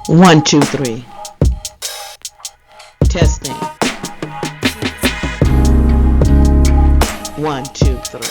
One, two, three. Testing. One, two, three.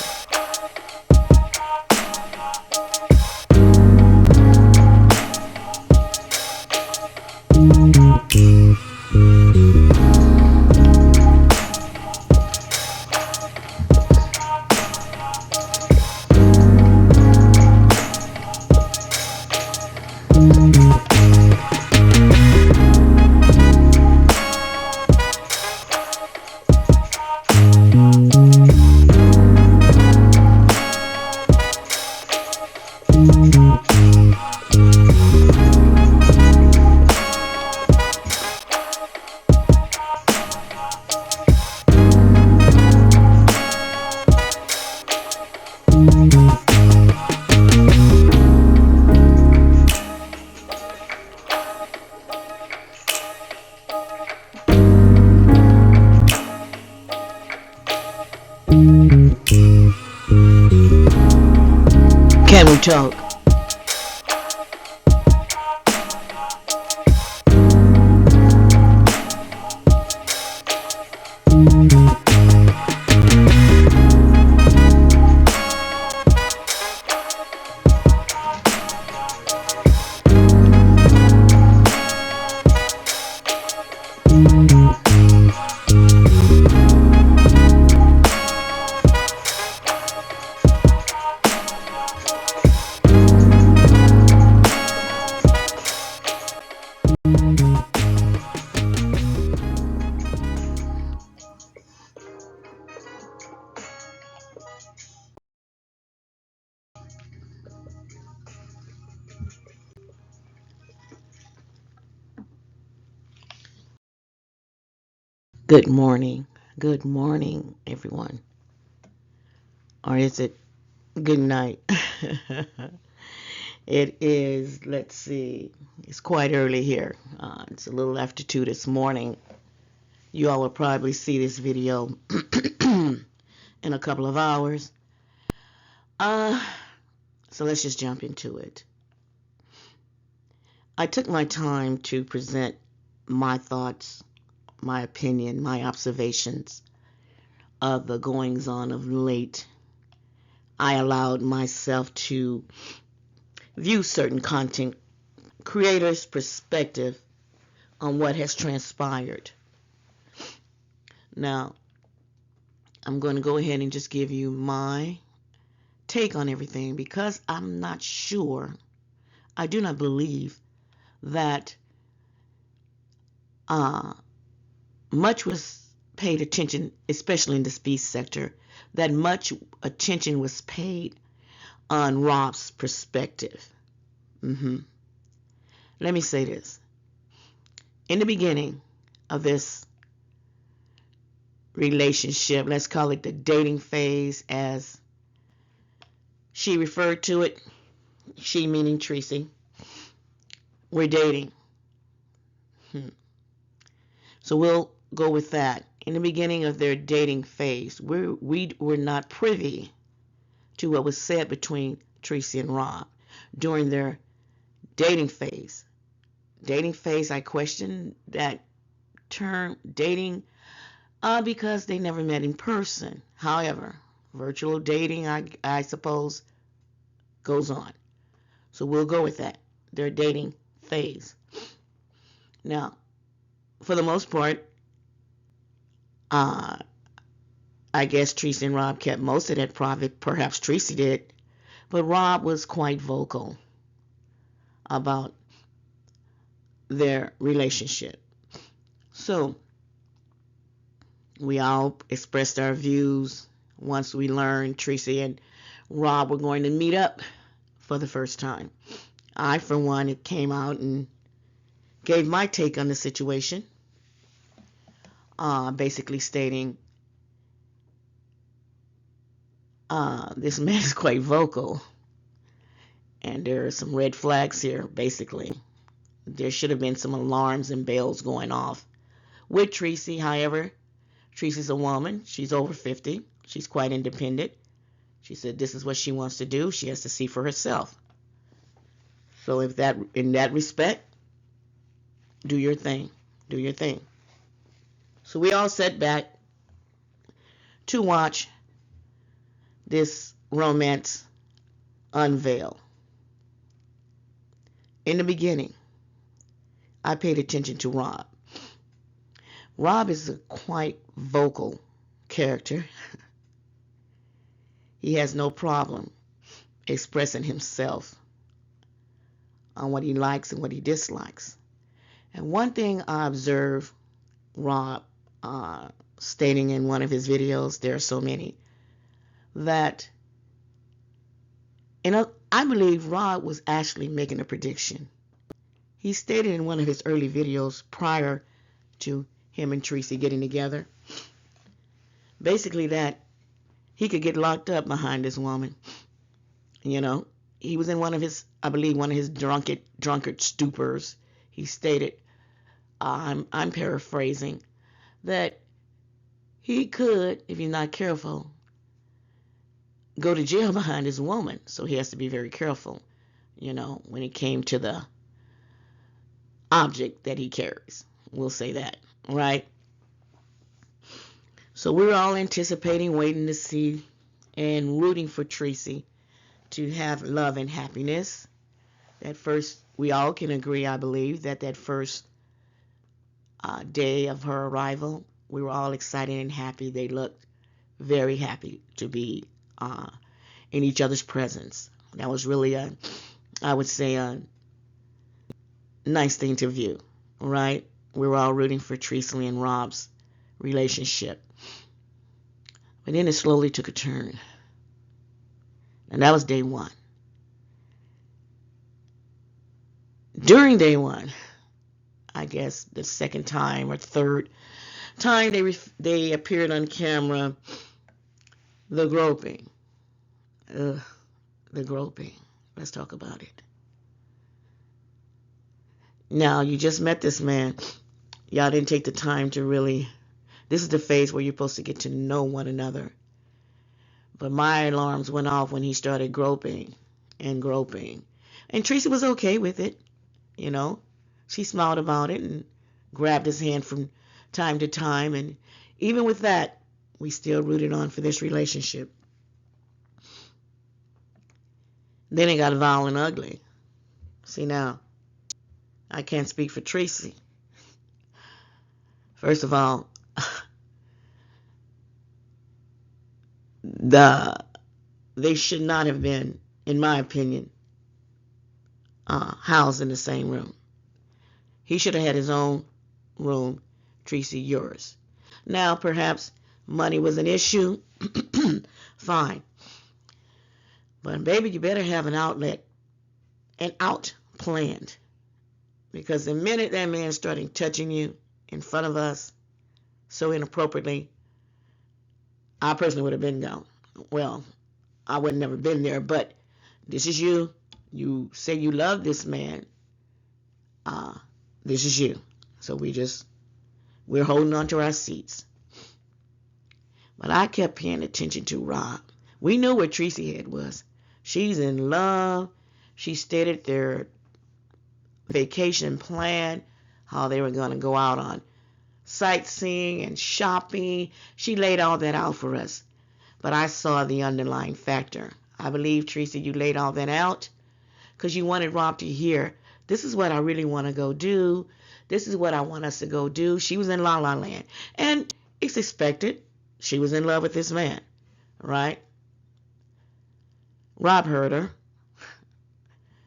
Can we talk? Good morning. Good morning, everyone. Or is it good night? It is, let's see, it's quite early here. It's a little after 2 this morning. You all will probably see this video in a couple of hours. So let's just jump into it. I took my time to present my thoughts, my opinion, my observations of the goings on of late. I allowed myself to view certain content creators' perspective on what has transpired. Now, I'm going to go ahead and just give you my take on everything because I'm not sure, I do not believe that much was paid attention, especially in the speech sector, that much attention was paid on Rob's perspective. Let me say this. In the beginning of this relationship, let's call it the dating phase as she referred to it, she meaning Tracy, we're dating. So we'll go with that. In the beginning of their dating phase, we were not privy to what was said between Tracy and Rob during their dating phase. Dating phase, I question that term, dating, because they never met in person. However, virtual dating, I suppose, goes on. So we'll go with that, their dating phase. Now, for the most part, I guess Tracy and Rob kept most of that private. Perhaps Tracy did. But Rob was quite vocal about their relationship. So we all expressed our views once we learned Tracy and Rob were going to meet up for the first time. I, for one, came out and gave my take on the situation, basically stating this man is quite vocal and there are some red flags here. Basically, there should have been some alarms and bells going off with Tracy. However, Tracy's a woman. She's over 50. She's quite independent. She said this is what she wants to do. She has to see for herself. So if that, in that respect, do your thing. Do your thing. So we all sat back to watch this romance unveil. In the beginning, I paid attention to Rob. Rob is a quite vocal character. He has no problem expressing himself on what he likes and what he dislikes. And one thing I observed Rob stating in one of his videos, there are so many, that, and I believe Rob was actually making a prediction. He stated in one of his early videos prior to him and Tracy getting together, basically that he could get locked up behind this woman. You know, he was in one of his, I believe, one of his drunkard stupors. He stated, I'm paraphrasing, that he could, if he's not careful, go to jail behind his woman. So he has to be very careful, you know, when it came to the object that he carries. We'll say that, right? So we're all anticipating, waiting to see, and rooting for Tracy to have love and happiness. That first, we all can agree, I believe, that first day of her arrival, we were all excited and happy. They looked very happy to be in each other's presence. That was really I would say, a nice thing to view, right? We were all rooting for Tracy and Rob's relationship. But then it slowly took a turn. And that was day one. During day one, I guess the second time or third time they appeared on camera, the groping. The groping. Let's talk about it. Now, you just met this man. Y'all didn't take the time to really... This is the phase where you're supposed to get to know one another. But my alarms went off when he started groping and groping. And Tracy was okay with it, you know. She smiled about it and grabbed his hand from time to time. And even with that, we still rooted on for this relationship. Then it got vile and ugly. See, now, I can't speak for Tracy. First of all, they should not have been, in my opinion, housed in the same room. He should have had his own room, Tracy yours. Now, perhaps money was an issue. Fine. But baby, you better have an out planned. Because the minute that man started touching you in front of us so inappropriately, I personally would have been gone. Well, I would have never been there, but this is you. You say you love this man. This is you. So we're holding on to our seats. But I kept paying attention to Rob. We knew where Tracy head was. She's in love. She stated their vacation plan, how they were going to go out on sightseeing and shopping. She laid all that out for us. But I saw the underlying factor. I believe, Tracy, you laid all that out because you wanted Rob to hear, this is what I really want to go do. This is what I want us to go do. She was in La La Land. And it's expected. She was in love with this man, right? Rob heard her.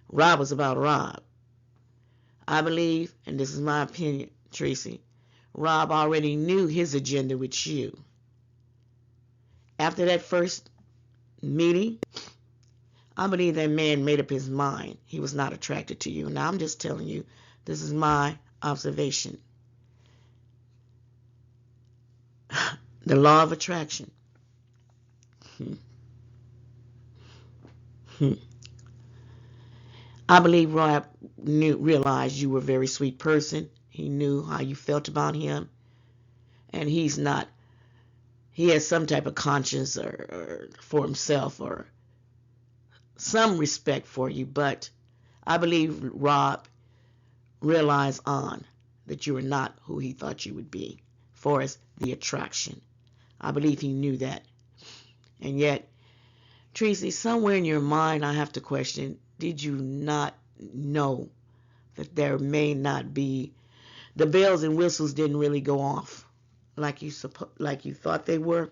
Rob was about Rob. I believe, and this is my opinion, Tracy, Rob already knew his agenda with you. After that first meeting, I believe that man made up his mind. He was not attracted to you. Now, I'm just telling you, this is my observation. The law of attraction. I believe Rob realized you were a very sweet person. He knew how you felt about him. And he has some type of conscience or for himself or some respect for you. But I believe Rob realized on that you were not who he thought you would be, as far as the attraction. I believe he knew that. And yet, Tracy, somewhere in your mind, I have to question, did you not know that there may not be, the bells and whistles didn't really go off like you thought they were?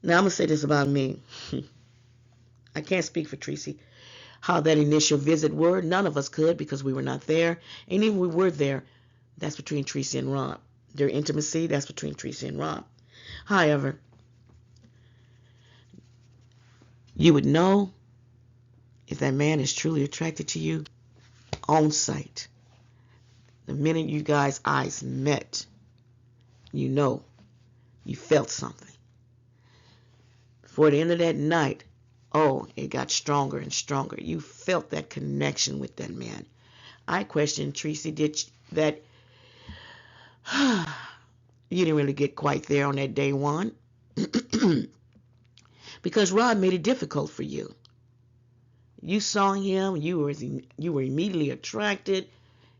Now, I'm going to say this about me. I can't speak for Tracy, how that initial visit were. None of us could because we were not there. And even if we were there, that's between Tracy and Rob. Their intimacy, that's between Tracy and Rob. However, you would know if that man is truly attracted to you on sight. The minute you guys' eyes met, you know, you felt something. Before the end of that night, oh, it got stronger and stronger. You felt that connection with that man. I questioned, Tracy, did that you didn't really get quite there on that day one because Rod made it difficult for you. You saw him, you were immediately attracted.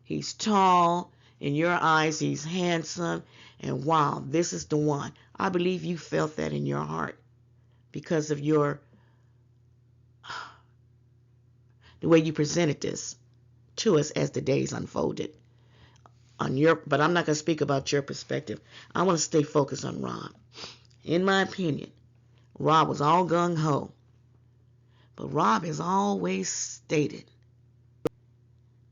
He's tall, in your eyes he's handsome, and wow, this is the one. I believe you felt that in your heart because of the way you presented this to us as the days unfolded. But I'm not going to speak about your perspective. I want to stay focused on Rob. In my opinion, Rob was all gung-ho. But Rob has always stated,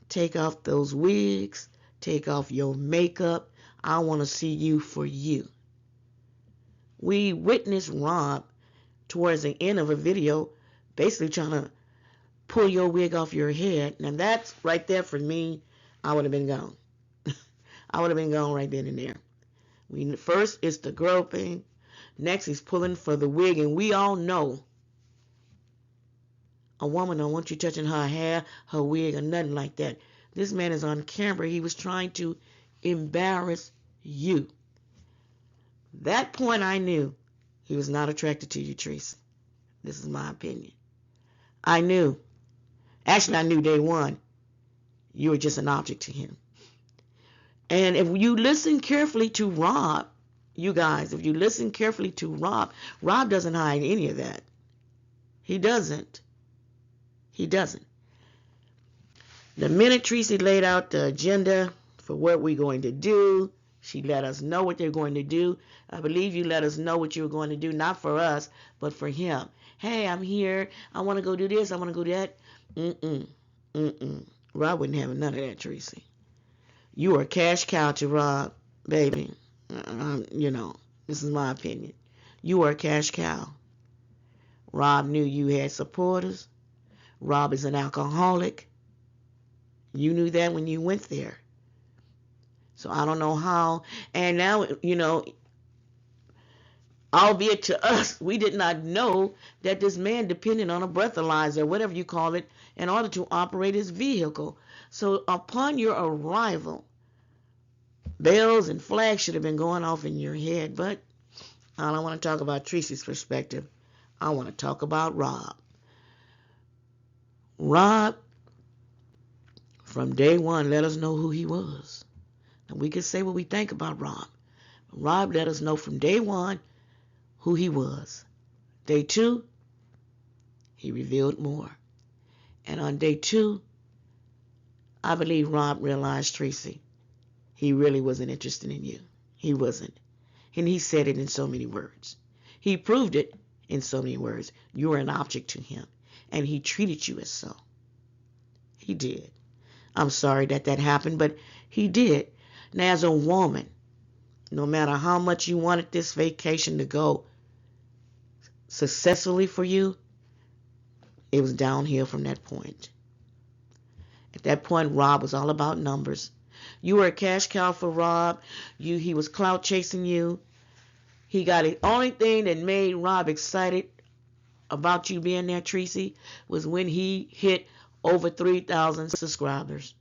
take off those wigs, take off your makeup. I want to see you for you. We witnessed Rob towards the end of a video basically trying to pull your wig off your head. Now that's right there for me, I would have been gone. I would have been gone right then and there. First, it's the groping. Next, he's pulling for the wig. And we all know a woman don't want you touching her hair, her wig, or nothing like that. This man is on camera. He was trying to embarrass you. That point I knew he was not attracted to you, Tracy. This is my opinion. I knew. Actually, I knew day one. You were just an object to him. And if you listen carefully to Rob, you guys, if you listen carefully to Rob, Rob doesn't hide any of that. He doesn't. He doesn't. The minute Tracy laid out the agenda for what we're going to do, she let us know what they're going to do. I believe you let us know what you were going to do, not for us, but for him. Hey, I'm here. I want to go do this. I want to go do that. Rob wouldn't have none of that, Tracy. You are a cash cow to Rob, baby. This is my opinion. You are a cash cow. Rob knew you had supporters. Rob is an alcoholic. You knew that when you went there. So I don't know how. And now, albeit to us, we did not know that this man depended on a breathalyzer, whatever you call it, in order to operate his vehicle. So upon your arrival, bells and flags should have been going off in your head. But I don't want to talk about Tracy's perspective. I want to talk about Rob. Rob, from day one, let us know who he was. And we can say what we think about Rob. Rob let us know from day one who he was. Day two, he revealed more. And on day two, I believe Rob realized, Tracy, he really wasn't interested in you. He wasn't. And he said it in so many words. He proved it in so many words. You were an object to him. And he treated you as so. He did. I'm sorry that happened, but he did. Now, as a woman, no matter how much you wanted this vacation to go successfully for you, it was downhill from that point. At that point, Rob was all about numbers. You were a cash cow for Rob. He was clout chasing you. He got it. Only thing that made Rob excited about you being there, Tracy, was when he hit over 3,000 subscribers.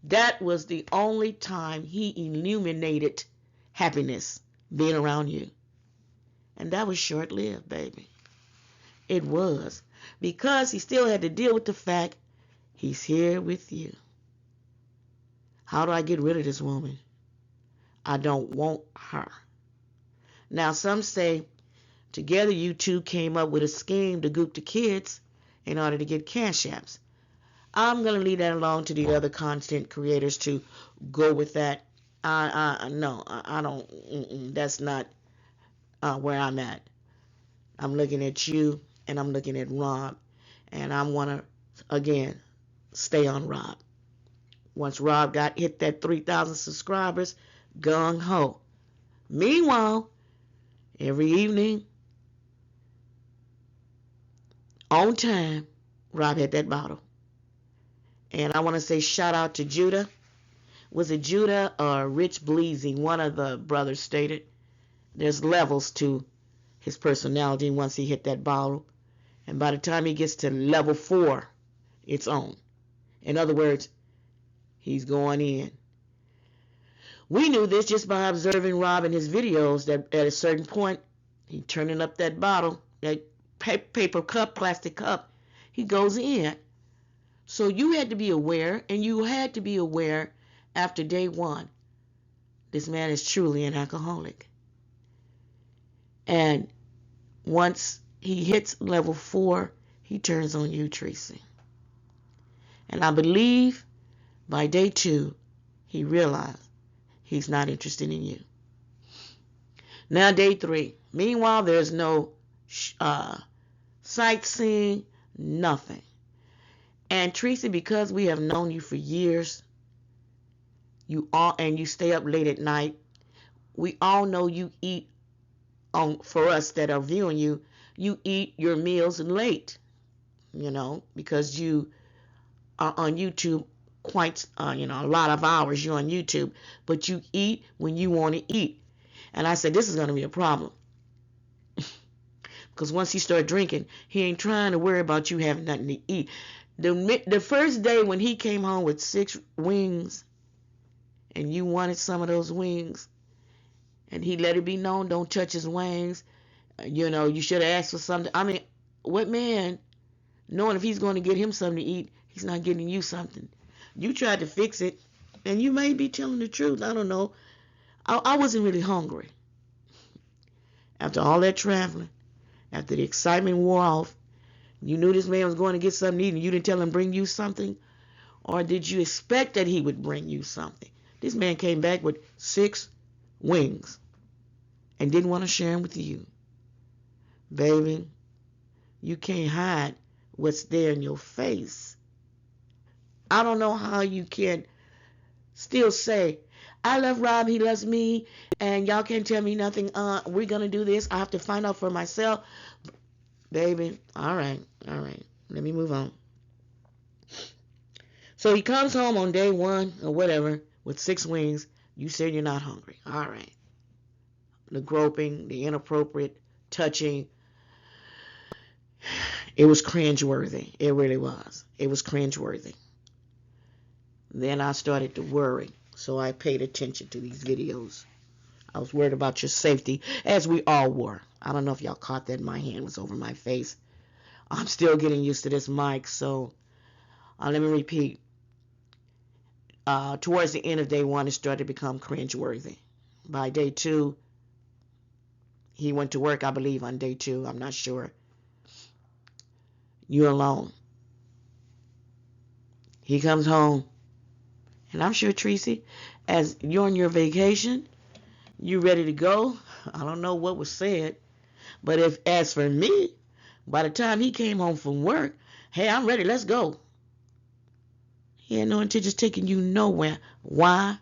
That was the only time he illuminated happiness being around you. And that was short-lived, baby. It was. Because he still had to deal with the fact he's here with you. How do I get rid of this woman? I don't want her. Now, some say together you two came up with a scheme to goop the kids in order to get cash apps. I'm going to leave that alone to the other content creators to go with that. No, I don't. That's not where I'm at. I'm looking at you and I'm looking at Rob. And I want to, again, stay on Rob. Once Rob got hit that 3,000 subscribers, gung ho. Meanwhile, every evening, on time, Rob had that bottle. And I want to say shout out to Judah. Was it Judah or Rich Bleezy? One of the brothers stated there's levels to his personality once he hit that bottle. And by the time he gets to level 4, it's on. In other words, he's going in. We knew this just by observing Rob in his videos that at a certain point, he turning up that bottle, that paper cup, plastic cup, he goes in. So you had to be aware, and you had to be aware after day 1. This man is truly an alcoholic. And once he hits level 4, he turns on you, Tracy. And I believe by day 2, he realized he's not interested in you. Now day 3. Meanwhile, there's no sightseeing, nothing. And Tracy, because we have known you for years, and you stay up late at night, we all know you eat, for us that are viewing you, you eat your meals late, because you are on YouTube quite, a lot of hours you're on YouTube, but you eat when you want to eat. And I said, this is going to be a problem. Because once he started drinking, he ain't trying to worry about you having nothing to eat. The first day when he came home with 6 wings, and you wanted some of those wings, and he let it be known, don't touch his wings, you should have asked for something. I mean, what man, knowing if he's going to get him something to eat, he's not getting you something? You tried to fix it, and you may be telling the truth. I don't know. I wasn't really hungry. After all that traveling, after the excitement wore off, you knew this man was going to get something to eat, and you didn't tell him bring you something? Or did you expect that he would bring you something? This man came back with 6 wings and didn't want to share them with you. Baby, you can't hide what's there in your face. I don't know how you can still say, I love Rob, he loves me, and y'all can't tell me nothing. We're going to do this. I have to find out for myself. Baby, all right. Let me move on. So he comes home on day 1 or whatever with 6 wings. You said you're not hungry. All right. The groping, the inappropriate touching. It was cringeworthy. It really was. It was cringeworthy. Then I started to worry. So I paid attention to these videos. I was worried about your safety, as we all were. I don't know if y'all caught that. My hand was over my face. I'm still getting used to this mic, so let me repeat. Towards the end of day 1, it started to become cringeworthy. By day 2, he went to work, I believe, on day 2. I'm not sure. You're alone. He comes home. And I'm sure, Tracy, as you're on your vacation, you ready to go. I don't know what was said. But as for me, by the time he came home from work, hey, I'm ready, let's go. He had no intention of taking you nowhere. Why?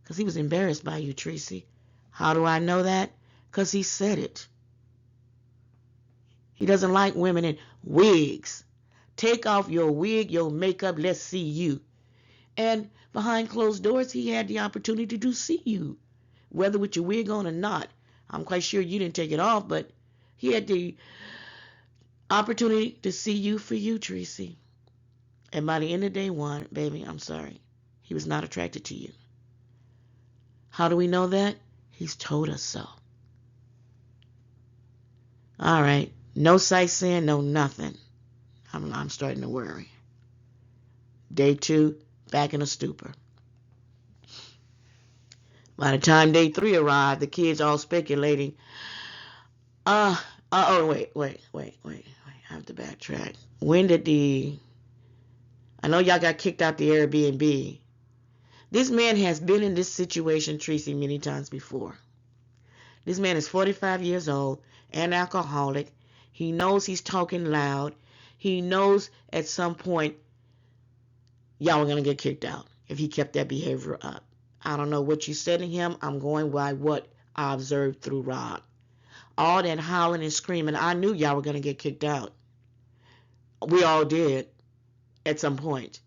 Because he was embarrassed by you, Tracy. How do I know that? Because he said it. He doesn't like women in wigs. Take off your wig, your makeup, let's see you. And behind closed doors, he had the opportunity to see you, whether with your wig on or not. I'm quite sure you didn't take it off, but he had the opportunity to see you for you, Tracy. And by the end of day 1, baby, I'm sorry, he was not attracted to you. How do we know that? He's told us so. All right, no sightseeing, no nothing. I'm starting to worry. Day 2, back in a stupor. By the time day 3 arrived, the kids all speculating, wait. I have to backtrack. When did I know y'all got kicked out the Airbnb. This man has been in this situation, Tracy, many times before. This man is 45 years old, an alcoholic. He knows he's talking loud. He knows at some point y'all are going to get kicked out if he kept that behavior up. I don't know what you said to him. I'm going by what I observed through Rob. All that howling and screaming, I knew y'all were going to get kicked out. We all did at some point.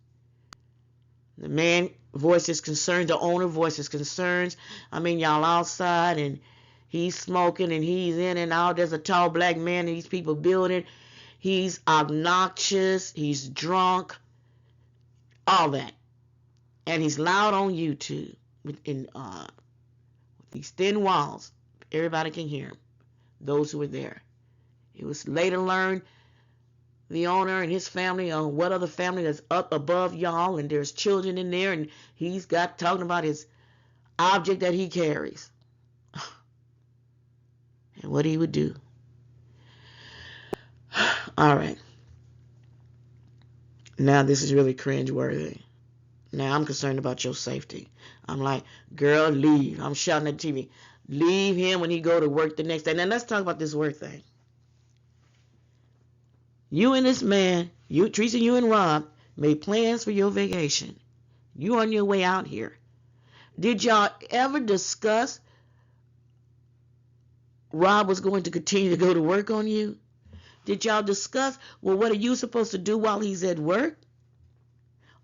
The man voices concerns, the owner voices concerns. I mean, y'all outside and he's smoking and he's in and out. There's a tall black man in these people building. He's obnoxious. He's drunk. All that. And he's loud on YouTube with these thin walls. Everybody can hear him. Those who were there. It was later learned the owner and his family, what other family that's up above y'all, and there's children in there, and he's got talking about his object that he carries and what he would do. All right. Now this is really cringeworthy. Now I'm concerned about your safety. I'm like, girl, leave. I'm shouting at the TV. Leave him when he go to work the next day. Now let's talk about this work thing. You and this man, Teresa, you and Rob, made plans for your vacation. You on your way out here. Did y'all ever discuss Rob was going to continue to go to work on you? Did y'all discuss, well, what are you supposed to do while he's at work?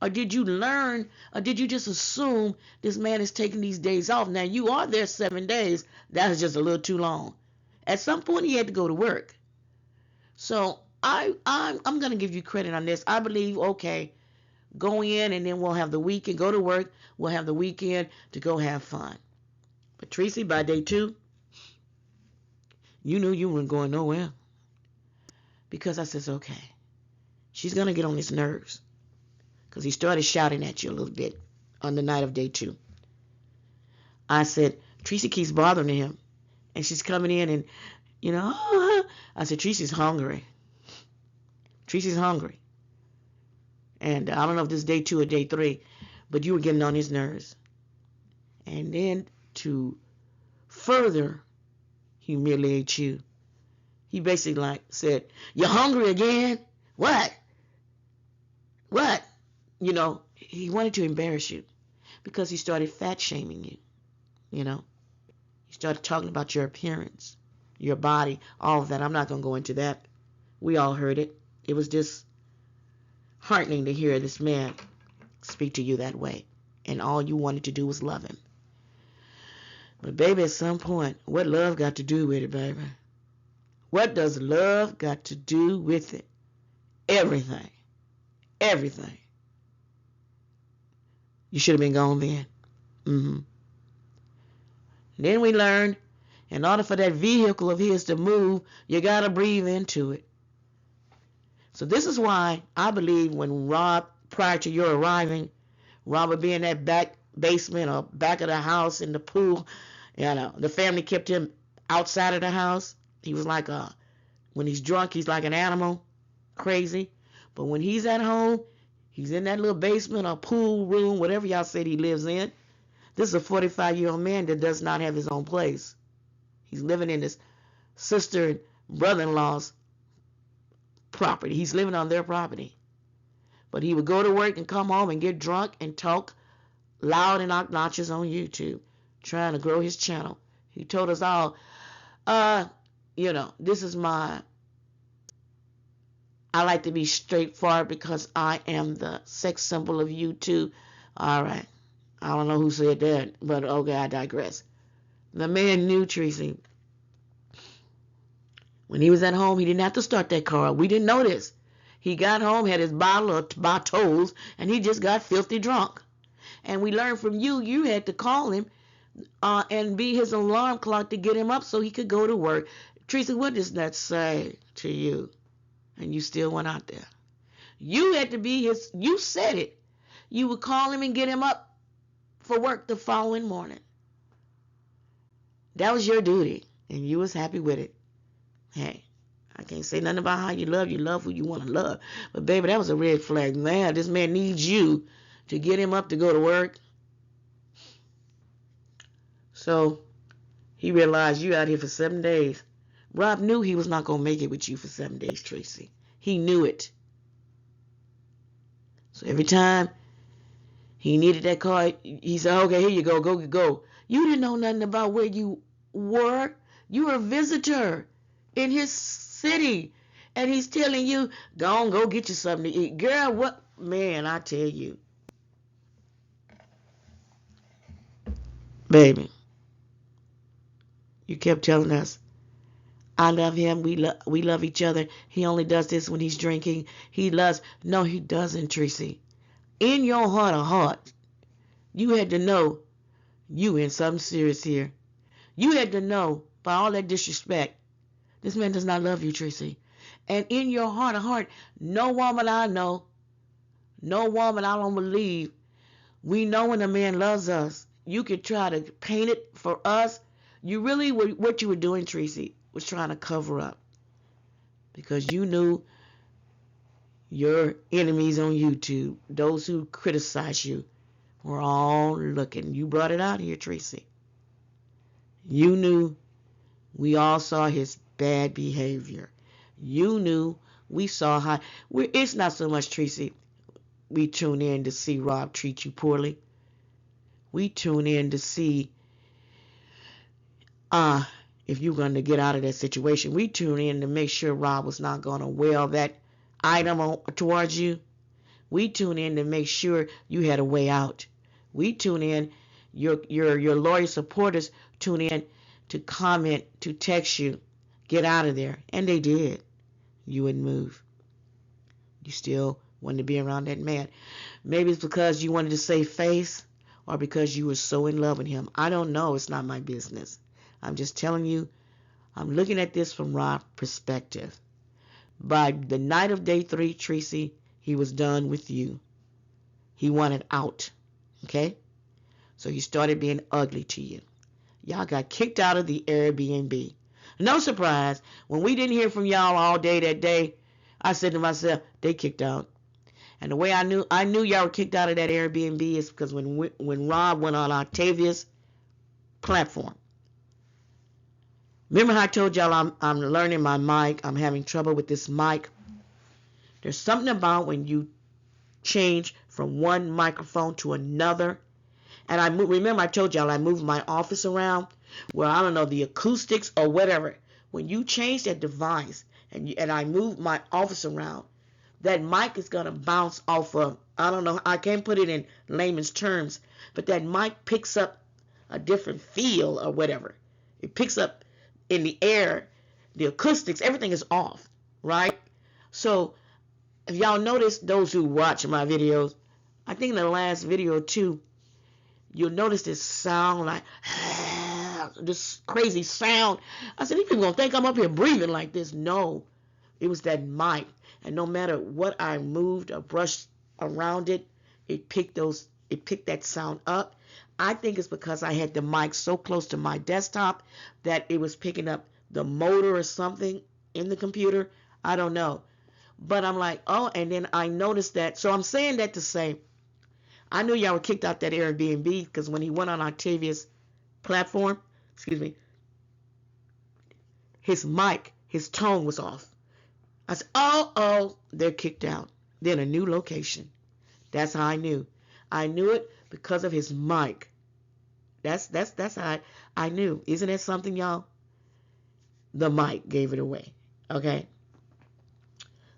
Or did you learn, or did you just assume this man is taking these days off? Now, you are there 7 days. That is just a little too long. At some point, he had to go to work. So I'm going to give you credit on this. I believe, okay, go in and then we'll have the weekend, go to work. We'll have the weekend to go have fun. But Tracy, by day 2, you knew you weren't going nowhere. Because I says, okay, she's going to get on his nerves. Because he started shouting at you a little bit on the night of day 2. I said, Tracy keeps bothering him. And she's coming in and, I said, Tracy's hungry. Tracy's hungry. And I don't know if this is day 2 or day 3, but you were getting on his nerves. And then to further humiliate you, he basically said, you're hungry again? What? He wanted to embarrass you because he started fat shaming you. He started talking about your appearance, your body, all of that. I'm not going to go into that. We all heard it. It was just heartening to hear this man speak to you that way. And all you wanted to do was love him. But baby, at some point, what love got to do with it, baby? What does love got to do with it? Everything. Everything. You should have been gone then. Then we learned, in order for that vehicle of his to move, you got to breathe into it. So this is why I believe when Rob, prior to your arriving, Rob would be in that back basement or back of the house in the pool. The family kept him outside of the house. He was like when he's drunk, he's like an animal, crazy. But when he's at home, he's in that little basement or pool room, whatever y'all said he lives in. This is a 45-year-old man that does not have his own place. He's living in his sister and brother-in-law's property. He's living on their property. But he would go to work and come home and get drunk and talk loud and obnoxious on YouTube, trying to grow his channel. He told us all, this is I like to be straightforward because I am the sex symbol of YouTube. All right. I don't know who said that, but okay, I digress. The man knew, Tracy. When he was at home, he didn't have to start that car. We didn't know this. He got home, had his bottle of bottles, and he just got filthy drunk. And we learned from you had to call him and be his alarm clock to get him up so he could go to work. Tracy, what does that say to you? And you still went out there. You had to be you said it. You would call him and get him up for work the following morning. That was your duty, and you was happy with it. Hey, I can't say nothing about how you love. You love who you want to love. But, baby, that was a red flag. Man, this man needs you to get him up to go to work. So he realized you out here for 7 days. Rob knew he was not going to make it with you for 7 days, Tracy. He knew it. So every time he needed that car, he said, okay, here you go, go. You didn't know nothing about where you were. You were a visitor in his city. And he's telling you, go get you something to eat. Girl, what? Man, I tell you. Baby, you kept telling us, I love him. We love each other. He only does this when he's drinking. He loves. No, he doesn't, Tracy. In your heart of hearts, you had to know you in something serious here. You had to know, by all that disrespect, this man does not love you, Tracy. And in your heart of heart, no woman I know, no woman I don't believe, we know when a man loves us. You could try to paint it for us. You really, what you were doing, Tracy, was trying to cover up. Because you knew your enemies on YouTube, those who criticize you, were all looking. You brought it out here, Tracy. You knew we all saw his bad behavior. You knew we saw how. It's not so much, Tracy, we tune in to see Rob treat you poorly. We tune in to see if you're going to get out of that situation. We tune in to make sure Rob was not going to wheel that item towards you. We tune in to make sure you had a way out. We tune in, your loyal supporters tune in to comment, to text you, get out of there. And they did. You wouldn't move. You still wanted to be around that man. Maybe it's because you wanted to save face or because you were so in love with him. I don't know. It's not my business. I'm just telling you, I'm looking at this from Rob's perspective. By the night of day 3, Tracy, he was done with you. He wanted out. Okay? So he started being ugly to you. Y'all got kicked out of the Airbnb. No surprise, when we didn't hear from y'all all day that day, I said to myself, they kicked out. And the way I knew y'all were kicked out of that Airbnb is because when Rob went on Octavia's platform. Remember how I told y'all I'm learning my mic. I'm having trouble with this mic. There's something about when you change from one microphone to another. And remember I told y'all I moved my office around. Well, I don't know, the acoustics or whatever. When you change that device and I move my office around, that mic is going to bounce off of, I don't know, I can't put it in layman's terms, but that mic picks up a different feel or whatever. It picks up in the air, the acoustics, everything is off, right? So if y'all notice, those who watch my videos, I think in the last video too, you'll notice this sound like this crazy sound. I said, these people gonna think I'm up here breathing like this. No, it was that mic. And no matter what I moved or brushed around it, it picked that sound up. I think it's because I had the mic so close to my desktop that it was picking up the motor or something in the computer. I don't know. But I'm like, oh, and then I noticed that. So I'm saying that to say, I knew y'all were kicked out that Airbnb because when he went on Octavia's platform, his mic, his tone was off. I said, oh, they're kicked out. They're in a new location. That's how I knew. I knew it because of his mic. That's how I knew. Isn't that something, y'all? The mic gave it away. Okay?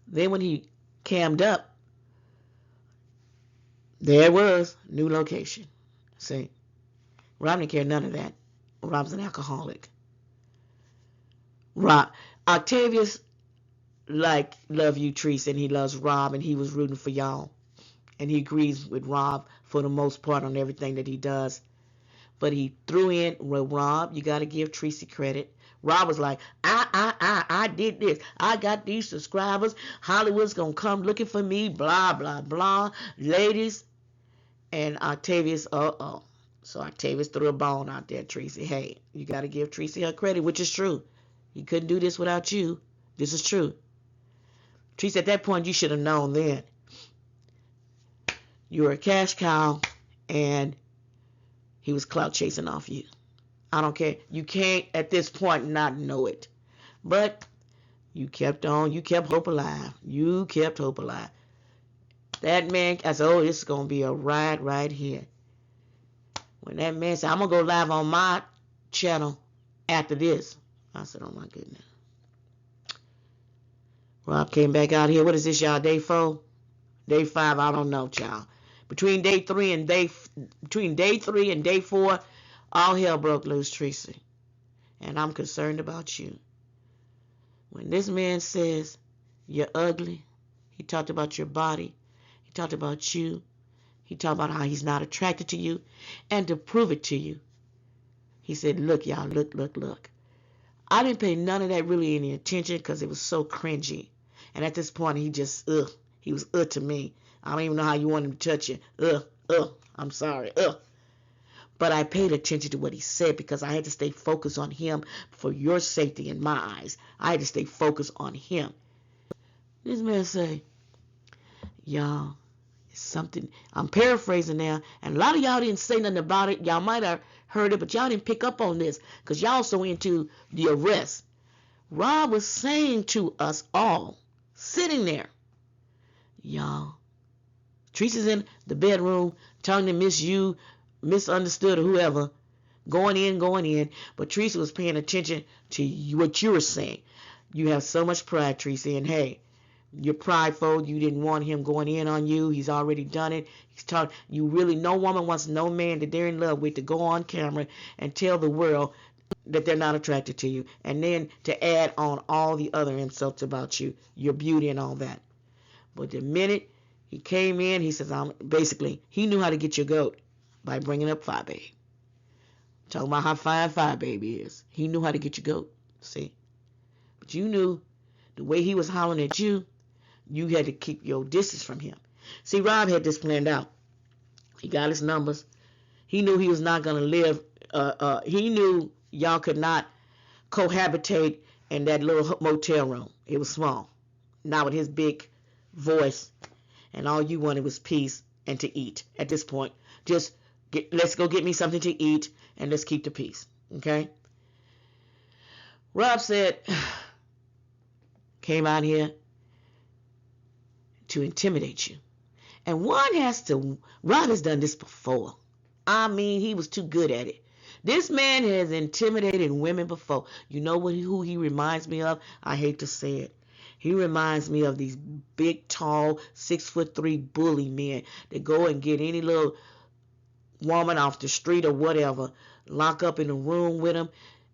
Then when he cammed up, there it was, new location. See? Rob didn't care none of that. Rob's an alcoholic. Octavius love you, Treese, and he loves Rob, and he was rooting for y'all. And he agrees with Rob for the most part on everything that he does. But he threw in, well, Rob, you got to give Tracy credit. Rob was like, I did this. I got these subscribers. Hollywood's going to come looking for me, blah, blah, blah. Ladies. And Octavius, So Octavius threw a bone out there, Tracy. Hey, you got to give Tracy her credit, which is true. He couldn't do this without you. This is true. Tracy, at that point, you should have known then. You were a cash cow, and he was clout chasing off you. I don't care. You can't, at this point, not know it. But you kept on. You kept hope alive. You kept hope alive. That man, I said, oh, this is going to be a ride right here. When that man said, I'm going to go live on my channel after this, I said, oh, my goodness. Rob came back out here. What is this, y'all? Day 4? Day 5? I don't know, y'all. Between day 3 and day 4, all hell broke loose, Tracy. And I'm concerned about you. When this man says you're ugly, he talked about your body. He talked about you. He talked about how he's not attracted to you. And to prove it to you, he said, look, y'all, look. I didn't pay none of that really any attention because it was so cringy. And at this point, he just, he was to me. I don't even know how you want him to touch you. I'm sorry, But I paid attention to what he said because I had to stay focused on him for your safety in my eyes. I had to stay focused on him. This man say, y'all, it's something, I'm paraphrasing now, and a lot of y'all didn't say nothing about it. Y'all might have heard it, but y'all didn't pick up on this because y'all so into the arrest. Rob was saying to us all, sitting there, y'all, Teresa's in the bedroom talking to Miss You, misunderstood or whoever, going in, but Teresa was paying attention to what you were saying. You have so much pride, Teresa, and hey, you're prideful. You didn't want him going in on you. He's already done it. He's taught you really, no woman wants no man that they're in love with to go on camera and tell the world that they're not attracted to you, and then to add on all the other insults about you, your beauty and all that. But the minute he came in, he says, basically, he knew how to get your goat by bringing up Fire Babe. Talking about how fine Fire Baby is. He knew how to get your goat, see? But you knew the way he was hollering at you, you had to keep your distance from him. See, Rob had this planned out. He got his numbers. He knew he was not going to live. He knew y'all could not cohabitate in that little motel room. It was small. Not with his big voice. And all you wanted was peace and to eat at this point. Just let's go get me something to eat and let's keep the peace. Okay? Rob said, came out here to intimidate you. And Rob has done this before. I mean, he was too good at it. This man has intimidated women before. You know who he reminds me of? I hate to say it. He reminds me of these big, tall, 6'3" bully men that go and get any little woman off the street or whatever, lock up in a room with him.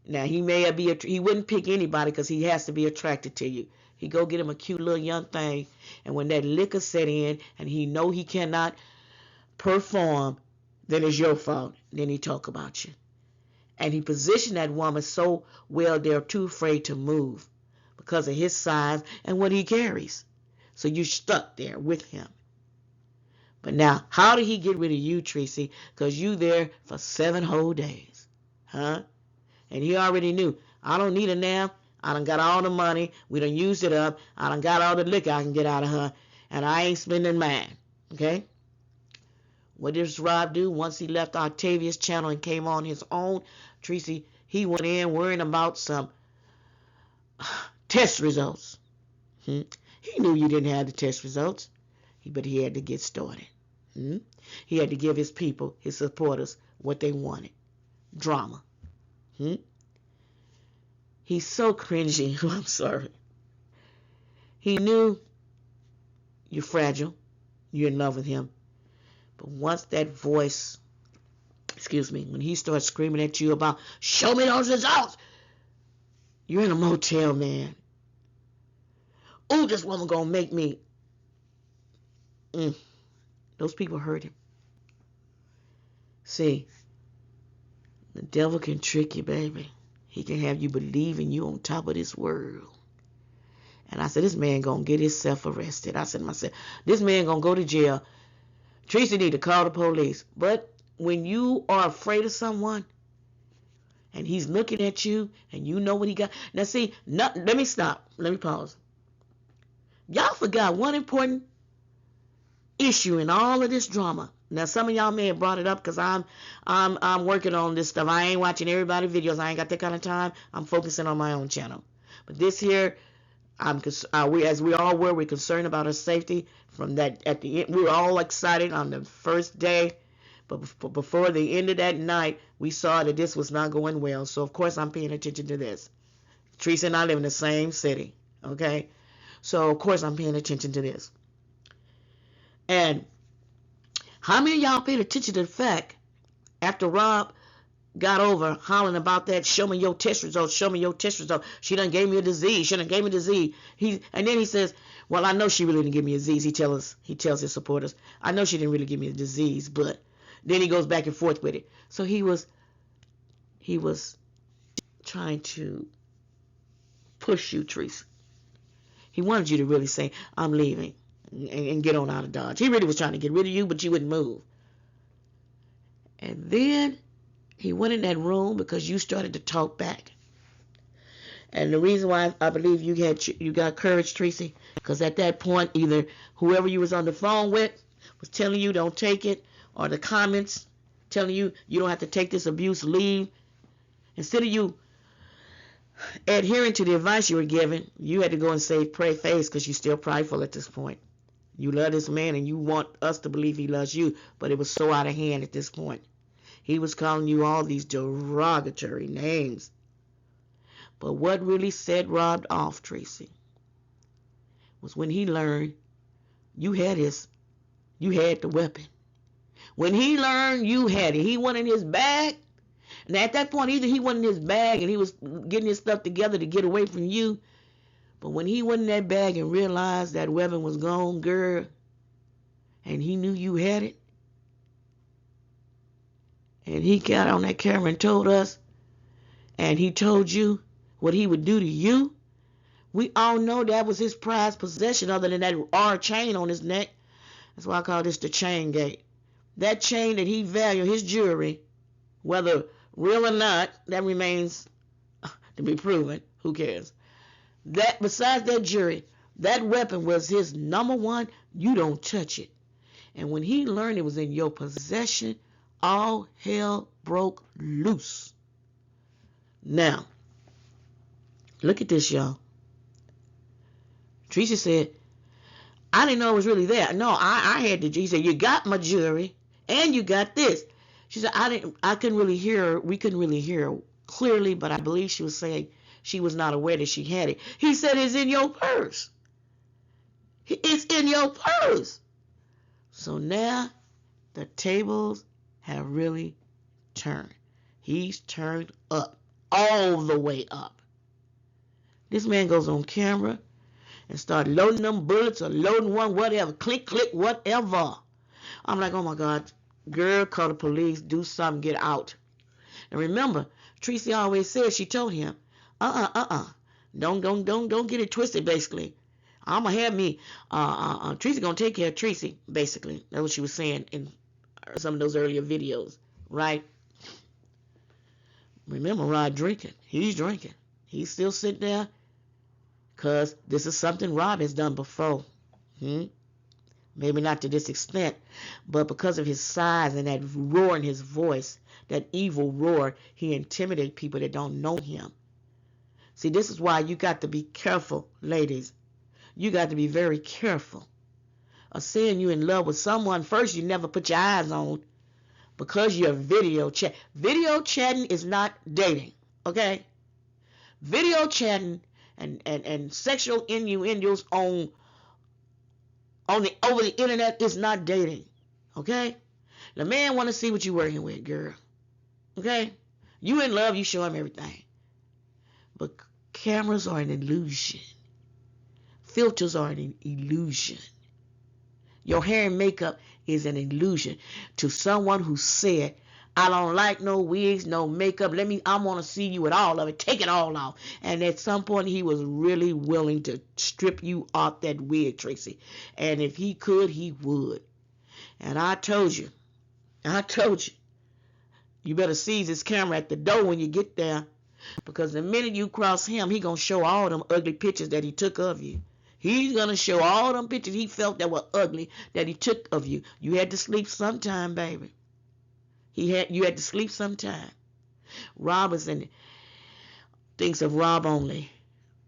Now, he wouldn't pick anybody because he has to be attracted to you. He go get him a cute little young thing, and when that liquor set in and he know he cannot perform, then it's your fault. Then he talk about you. And he positioned that woman so well they're too afraid to move because of his size and what he carries. So you're stuck there with him. But now, how did he get rid of you, Tracy? Because you there for 7 whole days. Huh? And he already knew, I don't need her now. I done got all the money. We done used it up. I done got all the liquor I can get out of her. And I ain't spending mine. Okay? What does Rob do? Once he left Octavius' channel and came on his own, Tracy, he went in worrying about some test results. He knew you didn't have the test results. But he had to get started. He had to give his people, his supporters, what they wanted. Drama. He's so cringy. I'm sorry. He knew you're fragile. You're in love with him. But once that voice, when he starts screaming at you about, show me those results, you're in a motel, man. Oh, this woman gonna make me. Those people hurt him. See, the devil can trick you, baby. He can have you believing you on top of this world. And I said, this man gonna get himself arrested. I said to myself, this man gonna go to jail. Tracy need to call the police. But when you are afraid of someone and he's looking at you and you know what he got. Now see, let me stop. Let me pause. Y'all forgot one important issue in all of this drama. Now some of y'all may have brought it up because I'm working on this stuff. I ain't watching everybody's videos. I ain't got that kind of time. I'm focusing on my own channel. But this here, as we all were, we're concerned about our safety. From that, at the end, we were all excited on the first day, but before the end of that night, we saw that this was not going well. So of course I'm paying attention to this. Teresa and I live in the same city, okay? So of course I'm paying attention to this. And how many of y'all paid attention to the fact after Rob got over hollering about that, show me your test results, show me your test results. She done gave me a disease. She done gave me a disease. And then he says, well, I know she really didn't give me a disease. He tells his supporters, I know she didn't really give me a disease, but then he goes back and forth with it. So he was trying to push you, Teresa. He wanted you to really say, I'm leaving and get on out of Dodge. He really was trying to get rid of you, but you wouldn't move. And then he went in that room because you started to talk back. And the reason why I believe you got courage, Tracy, because at that point, either whoever you was on the phone with was telling you don't take it, or the comments telling you you don't have to take this abuse, leave. Instead of you adhering to the advice you were given, you had to go and save face because you're still prideful at this point. You love this man and you want us to believe he loves you, but it was so out of hand at this point. He was calling you all these derogatory names. But what really set Rob off, Tracy, was when he learned you had the weapon. When he learned you had it, he went in his bag. And at that point, either he went in his bag and he was getting his stuff together to get away from you. But when he went in that bag and realized that weapon was gone, girl, and he knew you had it, and he got on that camera and told us, and he told you what he would do to you, we all know that was his prized possession other than that R chain on his neck. That's why I call this the chain gate. That chain that he valued, his jewelry, whether real or not, that remains to be proven. Who cares? That besides that jewelry, that weapon was his number one. You don't touch it. And when he learned it was in your possession, all hell broke loose. Now, look at this, y'all. Teresa said, I didn't know it was really there. No, I had to. He said, you got my jewelry and you got this. She said, I couldn't really hear her. We couldn't really hear her clearly, but I believe she was saying she was not aware that she had it. He said, it's in your purse. It's in your purse. So now the tables have really turned. He's turned up, all the way up. This man goes on camera and start loading them bullets or loading one, whatever, click, click, whatever. I'm like, oh my God, girl, call the police, do something, get out. And remember, Tracy always said, she told him, don't get it twisted, basically. I'm gonna have me, Tracy gonna take care of Tracy, basically. That's what she was saying in some of those earlier videos, right? Remember, Rod drinking. He's drinking. He's still sitting there because this is something Rob has done before. Maybe not to this extent, but because of his size and that roar in his voice, that evil roar, he intimidates people that don't know him. See, this is why you got to be careful, ladies. You got to be very careful of saying you're in love with someone first you never put your eyes on because you're video chat. Video chatting is not dating, okay? Video chatting and sexual innuendos over the internet is not dating, okay? The man want to see what you're working with, girl, okay? You in love, you show him everything. But cameras are an illusion. Filters are an illusion. Your hair and makeup is an illusion to someone who said, I don't like no wigs, no makeup. I want to see you with all of it. Take it all off. And at some point, he was really willing to strip you off that wig, Tracy. And if he could, he would. And I told you, You better seize his camera at the door when you get there. Because the minute you cross him, he going to show all them ugly pictures that he took of you. He's going to show all them pictures he felt that were ugly that he took of you. You had to sleep sometime, baby. You had to sleep sometime. Robinson thinks of Rob only.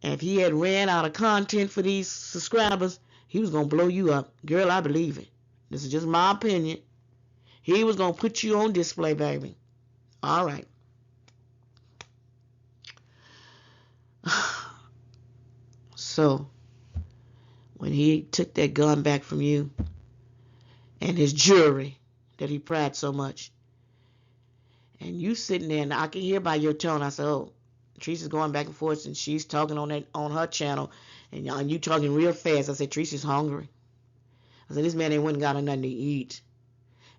And if he had ran out of content for these subscribers, he was going to blow you up. Girl, I believe it. This is just my opinion. He was going to put you on display, baby. All right. So, when he took that gun back from you and his jewelry that he prided so much, and you sitting there, and I can hear by your tone, I said, oh, Teresa's going back and forth, and she's talking on her channel, and you talking real fast. I said, Teresa's hungry. I said, this man ain't went and got her nothing to eat.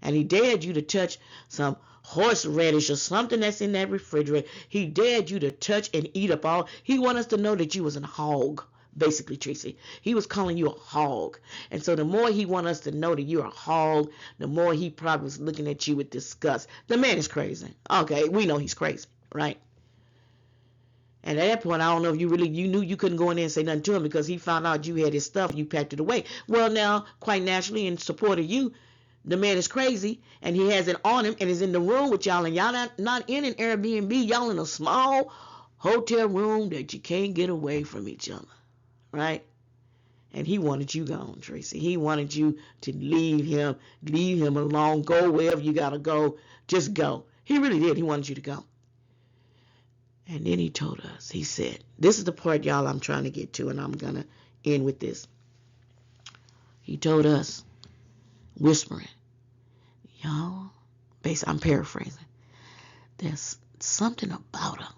And he dared you to touch some horseradish or something that's in that refrigerator. He dared you to touch and eat up all. He wanted us to know that you was a hog, basically, Tracy. He was calling you a hog. And so the more he wanted us to know that you're a hog, the more he probably was looking at you with disgust. The man is crazy. Okay, we know he's crazy, right? And at that point, I don't know if you knew you couldn't go in there and say nothing to him because he found out you had his stuff and you packed it away. Well, now, quite naturally, in support of you, the man is crazy and he has it on him and is in the room with y'all, and y'all not in an Airbnb. Y'all in a small hotel room that you can't get away from each other, right? And he wanted you gone, Tracy. He wanted you to leave him alone, go wherever you gotta go, just go. He really did. He wanted you to go. And then he told us, he said, this is the part, y'all, I'm trying to get to, and I'm going to end with this. He told us, whispering, y'all, basically, I'm paraphrasing, there's something about her.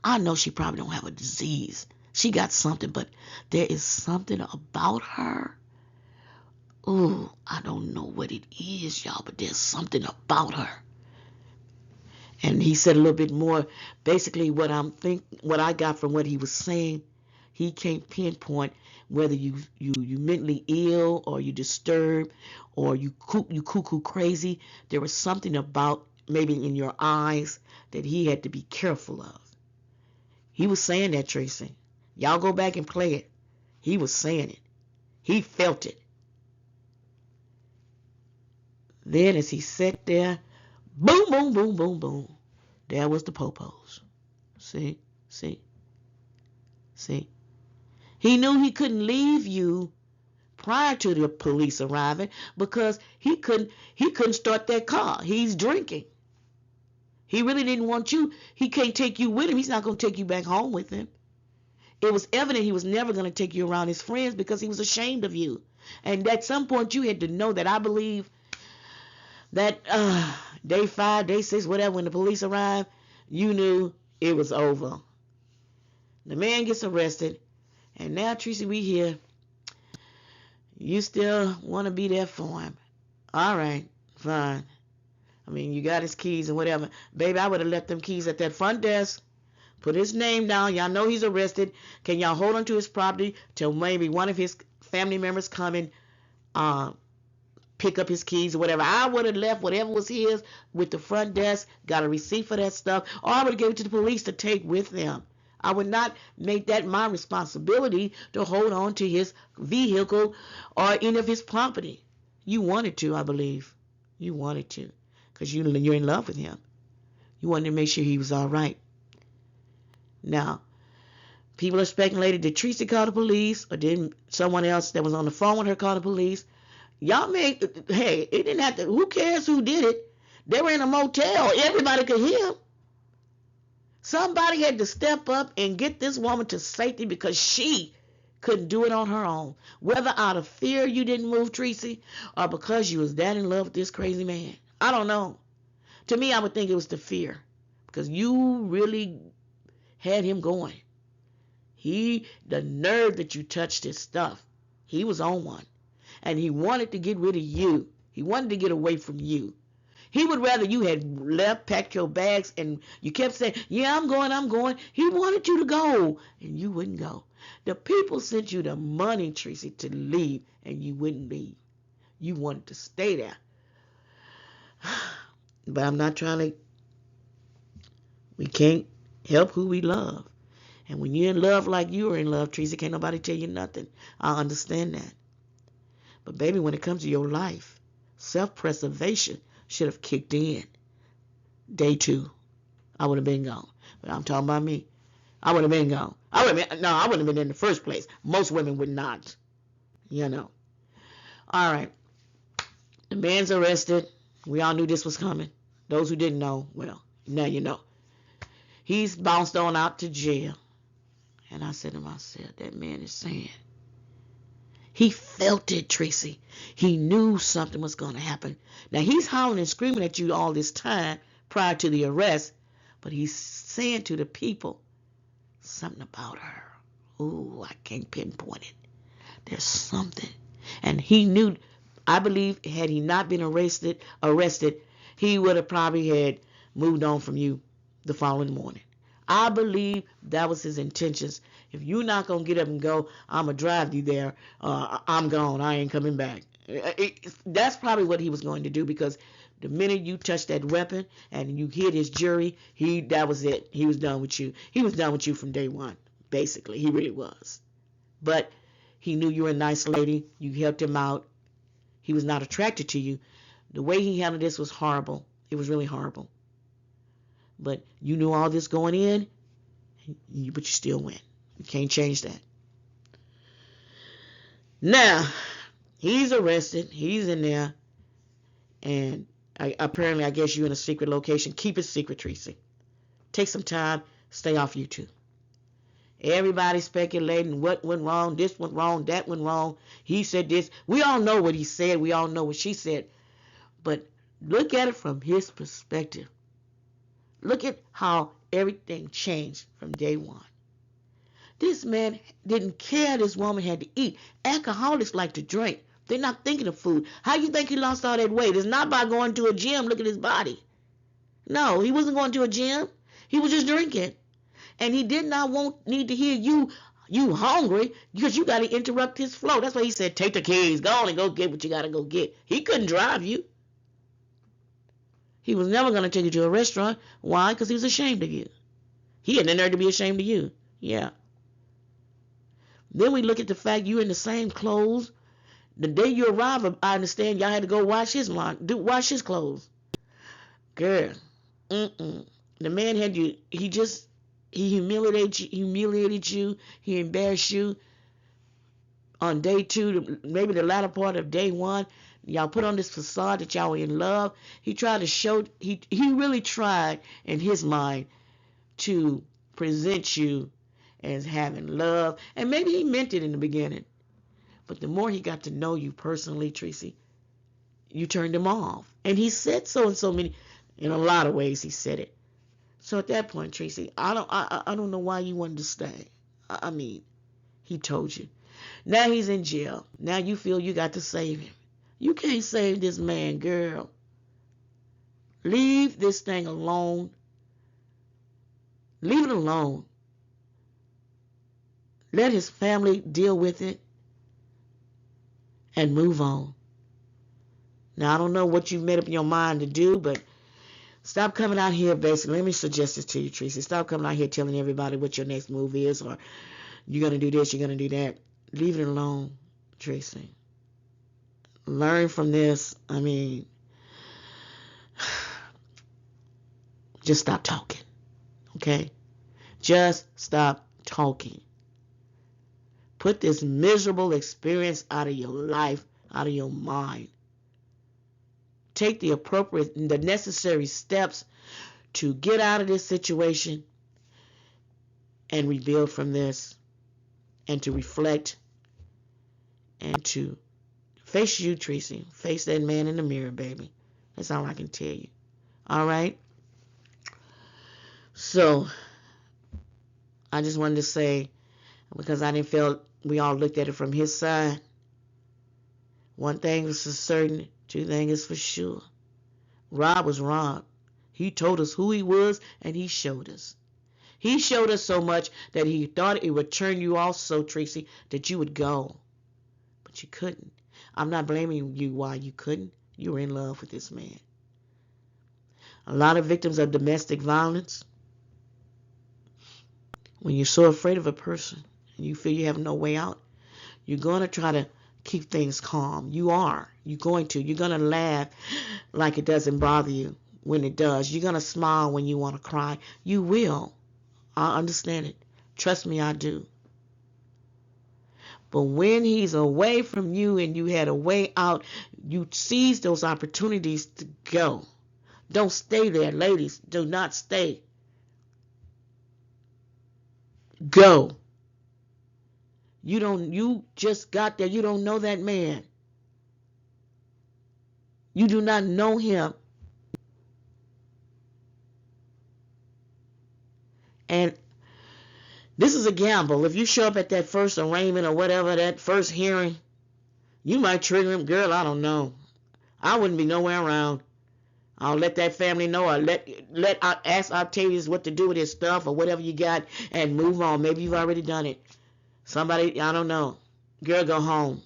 I know she probably don't have a disease. She got something, but there is something about her. Ooh, I don't know what it is, y'all, but there's something about her. And he said a little bit more. Basically, what I got from what he was saying, he can't pinpoint whether you mentally ill or you disturbed or you cuckoo crazy. There was something about maybe in your eyes that he had to be careful of. He was saying that, Tracy. Y'all go back and play it. He was saying it. He felt it. Then as he sat there, boom, boom, boom, boom, boom. There was the popos. See? He knew he couldn't leave you prior to the police arriving because he couldn't start that car. He's drinking. He really didn't want you. He can't take you with him. He's not going to take you back home with him. It was evident he was never going to take you around his friends because he was ashamed of you. And at some point you had to know that. I believe that day 5, day 6, whatever, when the police arrived, you knew it was over. The man gets arrested, and now, Tracy, we here. You still want to be there for him. All right, fine. I mean, you got his keys and whatever. Baby, I would have left them keys at that front desk. Put his name down. Y'all know he's arrested. Can y'all hold on to his property till maybe one of his family members come and pick up his keys or whatever? I would have left whatever was his with the front desk, got a receipt for that stuff, or I would have given it to the police to take with them. I would not make that my responsibility to hold on to his vehicle or any of his property. You wanted to, I believe. You wanted to, because you're in love with him. You wanted to make sure he was all right. Now, people are speculating, did Tracy call the police, or did someone else that was on the phone with her call the police? Y'all hey, it didn't have to, who cares who did it? They were in a motel. Everybody could hear. Somebody had to step up and get this woman to safety because she couldn't do it on her own. Whether out of fear you didn't move, Tracy, or because you was that in love with this crazy man. I don't know. To me, I would think it was the fear, because you really had him going. The nerve that you touched his stuff, he was on one. And he wanted to get rid of you. He wanted to get away from you. He would rather you had left, packed your bags, and you kept saying, yeah, I'm going. He wanted you to go, and you wouldn't go. The people sent you the money, Tracy, to leave, and you wouldn't leave. You wanted to stay there. But I'm not trying to We can't help who we love. And when you're in love like you are in love, Teresa, can't nobody tell you nothing. I understand that. But baby, when it comes to your life, self-preservation should have kicked in. Day 2, I would have been gone. But I'm talking about me. I would have been gone. I wouldn't have been in the first place. Most women would not. You know. All right. The man's arrested. We all knew this was coming. Those who didn't know, well, now you know. He's bounced on out to jail. And I said to myself, that man is saying. He felt it, Tracy. He knew something was going to happen. Now, he's hollering and screaming at you all this time prior to the arrest, but he's saying to the people something about her. Ooh, I can't pinpoint it. There's something. And he knew, I believe, had he not been arrested, he would have probably had moved on from you the following morning. I believe that was his intentions. If you're not going to get up and go, I'm going to drive you there. I'm gone. I ain't coming back. That's probably what he was going to do, because the minute you touched that weapon and you hit his jury, that was it. He was done with you. He was done with you from day one, basically. He really was. But he knew you were a nice lady. You helped him out. He was not attracted to you. The way he handled this was horrible. It was really horrible. But you knew all this going in, but you still went. You can't change that. Now, he's arrested. He's in there. And apparently, I guess you're in a secret location. Keep it secret, Tracy. Take some time. Stay off YouTube. Everybody speculating what went wrong. This went wrong. That went wrong. He said this. We all know what he said. We all know what she said. But look at it from his perspective. Look at how everything changed from day one. This man didn't care this woman had to eat. Alcoholics like to drink. They're not thinking of food. How you think he lost all that weight? It's not by going to a gym. Look at his body. No, he wasn't going to a gym. He was just drinking. And he did not need to hear you hungry, because you got to interrupt his flow. That's why he said, take the keys. Go on and go get what you got to go get. He couldn't drive you. He was never going to take you to a restaurant. Why? Because he was ashamed of you. He had the nerve to be ashamed of you. Yeah. Then we look at the fact you're in the same clothes. The day you arrived, I understand y'all had to go wash his wash his clothes. Girl. The man had you, he humiliated you. He embarrassed you. On day 2, maybe the latter part of day 1, y'all put on this facade that y'all were in love. He tried to show, he really tried in his mind to present you as having love. And maybe he meant it in the beginning. But the more he got to know you personally, Tracy, you turned him off. And he said so in a lot of ways he said it. So at that point, Tracy, I don't know why you wanted to stay. I mean, he told you. Now he's in jail. Now you feel you got to save him. You can't save this man, girl. Leave this thing alone. Leave it alone. Let his family deal with it and move on. Now, I don't know what you've made up your mind to do, but stop coming out here, basically. Let me suggest this to you, Tracy. Stop coming out here telling everybody what your next move is, or you're going to do this, you're going to do that. Leave it alone, Tracy. Learn from this. I mean, just stop talking, okay? Just stop talking. Put this miserable experience out of your life, out of your mind. Take the necessary steps to get out of this situation and rebuild from this, and to reflect and to face you, Tracy. Face that man in the mirror, baby. That's all I can tell you. All right? So, I just wanted to say, because I didn't feel we all looked at it from his side. One thing was for certain, 2 things is for sure. Rob was Rob. He told us who he was, and he showed us. He showed us so much that he thought it would turn you off so, Tracy, that you would go. But you couldn't. I'm not blaming you why you couldn't. You were in love with this man. A lot of victims of domestic violence When you're so afraid of a person and you feel you have no way out, you're going to try to keep things calm. You are. You're going to. You're going to laugh like it doesn't bother you when it does. You're going to smile when you want to cry. You will. I understand it. Trust me, I do. But when he's away from you and you had a way out, you seize those opportunities to go. Don't stay there, ladies. Do not stay. Go. You just got there. You don't know that man. You do not know him. And this is a gamble. If you show up at that first arraignment or whatever, that first hearing, you might trigger him. Girl, I don't know. I wouldn't be nowhere around. I'll let that family know, or ask Octavius what to do with his stuff or whatever you got and move on. Maybe you've already done it. Somebody, I don't know. Girl, go home.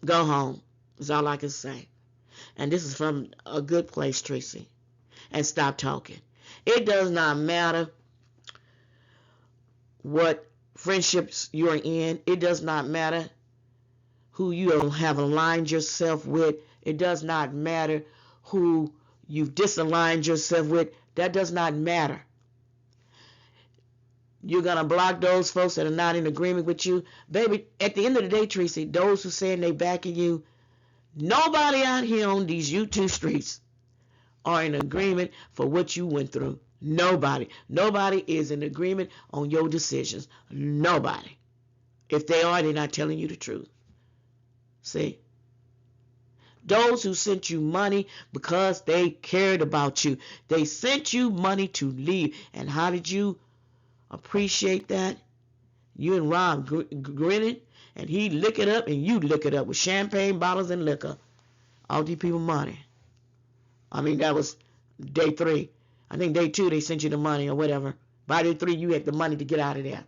Go home. That's all I can say. And this is from a good place, Tracy. And stop talking. It does not matter what friendships you're in. It does not matter who you have aligned yourself with. It does not matter who you've disaligned yourself with. That does not matter. You're going to block those folks that are not in agreement with you. Baby, at the end of the day, Tracy, those who saying they backing you, nobody out here on these YouTube streets are in agreement for what you went through. Nobody. Nobody is in agreement on your decisions. Nobody. If they are, they're not telling you the truth. See? Those who sent you money because they cared about you. They sent you money to leave. And how did you appreciate that? You and Rob grinning, and he lick it up, and you lick it up with champagne bottles and liquor. All these people money. I mean, that was day 3. I think day 2 they sent you the money or whatever. By day 3 you had the money to get out of there.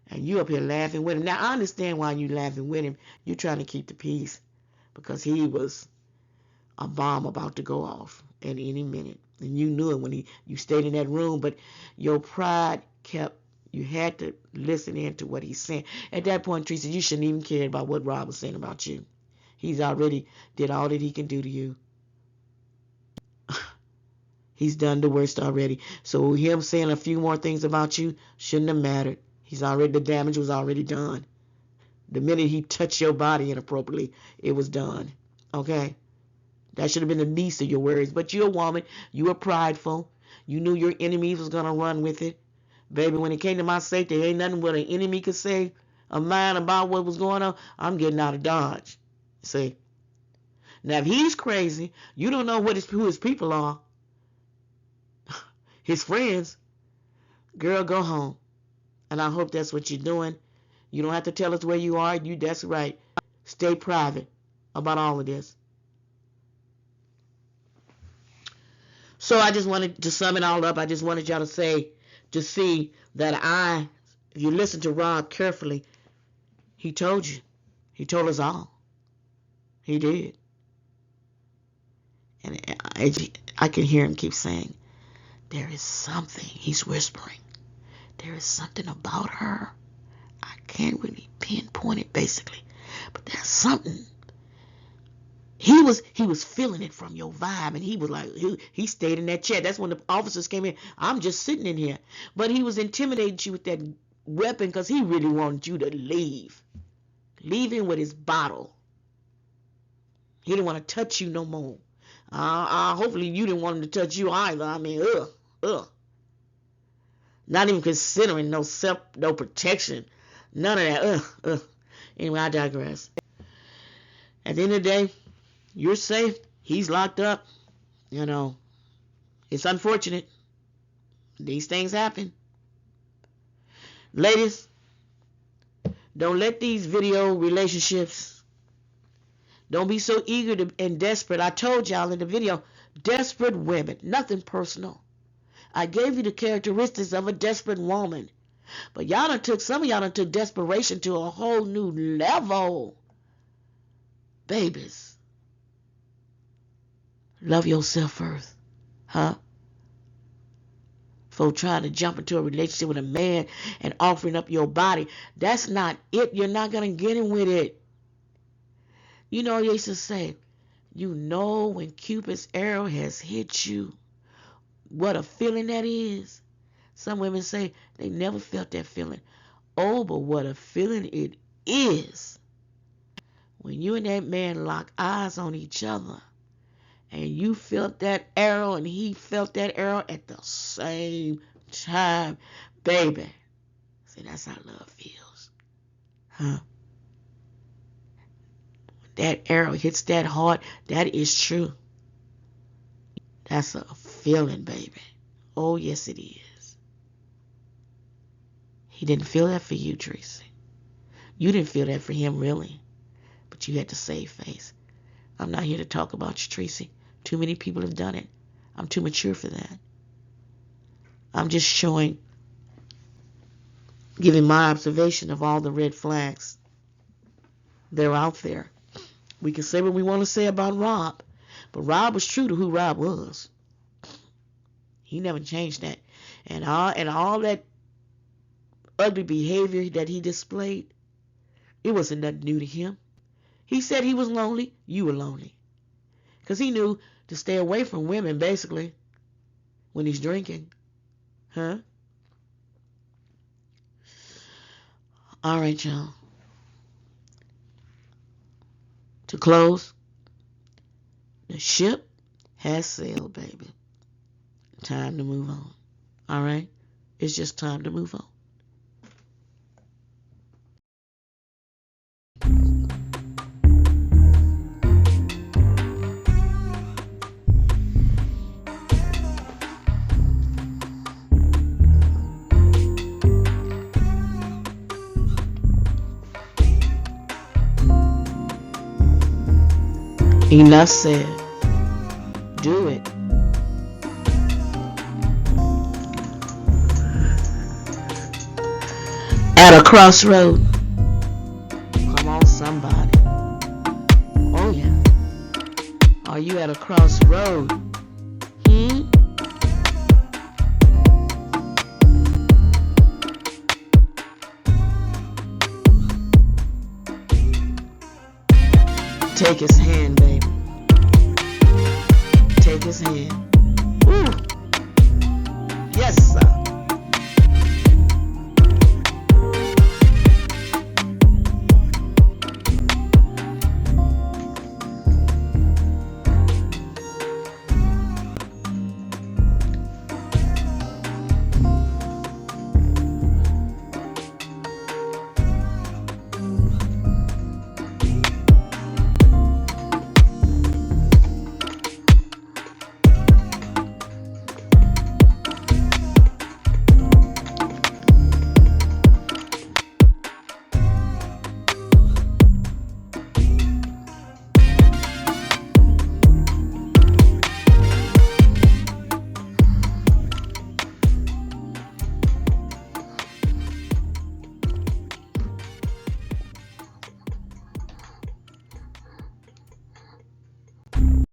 And you up here laughing with him. Now I understand why you laughing with him. You're trying to keep the peace. Because he was a bomb about to go off at any minute. And you knew it when you stayed in that room, but your pride you had to listen in to what he's saying. At that point, Teresa, you shouldn't even care about what Rob was saying about you. He's already did all that he can do to you. He's done the worst already. So him saying a few more things about you shouldn't have mattered. The damage was already done. The minute he touched your body inappropriately, it was done. Okay? That should have been the least of your worries. But you're a woman. You were prideful. You knew your enemies was going to run with it. Baby, when it came to my safety, ain't nothing what an enemy could say of mine about what was going on. I'm getting out of Dodge. See? Now, if he's crazy, you don't know who his people are. His friends. Girl, go home. And I hope that's what you're doing. You don't have to tell us where you are. That's right. Stay private about all of this. So I just wanted to sum it all up. I just wanted y'all to see that if you listen to Rob carefully, he told you. He told us all. He did. And I can hear him keep saying, there is something. He's whispering. There is something about her. I can't really pinpoint it basically, but there's something. He was feeling it from your vibe, and he was like, he stayed in that chair. That's when the officers came in. I'm just sitting in here, but he was intimidating you with that weapon because he really wanted you to leave him with his bottle. He didn't want to touch you no more. Hopefully you didn't want him to touch you either. I mean, not even considering no protection. None of that. Anyway, I digress. At the end of the day, you're safe. He's locked up. You know, it's unfortunate. These things happen. Ladies, don't let these video relationships, don't be so eager and desperate. I told y'all in the video, desperate women, nothing personal. I gave you the characteristics of a desperate woman. But some of y'all done took desperation to a whole new level. Babies. Love yourself first. Huh? for trying to jump into a relationship with a man and offering up your body. That's not it. You're not going to get him with it. You know, they used to say, you know when Cupid's arrow has hit you, what a feeling that is. Some women say they never felt that feeling. Oh, but what a feeling it is when you and that man lock eyes on each other and you felt that arrow and he felt that arrow at the same time. Baby, see, that's how love feels. Huh? When that arrow hits that heart, that is true. That's a feeling, baby. Oh, yes, it is. He didn't feel that for you, Tracy. You didn't feel that for him, really. But you had to save face. I'm not here to talk about you, Tracy. Too many people have done it. I'm too mature for that. I'm just showing, giving my observation of all the red flags that are out there. We can say what we want to say about Rob, but Rob was true to who Rob was. He never changed that. And all that ugly behavior that he displayed, it wasn't nothing new to him. He said he was lonely. You were lonely. Because he knew to stay away from women, basically, when he's drinking. Huh? All right, y'all. To close, the ship has sailed, baby. Time to move on. All right? It's just time to move on. Enough said. Do it. At a crossroad. Come on, somebody. Oh, yeah. Are you at a crossroad? Take his hand, baby. Take his hand. Woo. Yes, sir.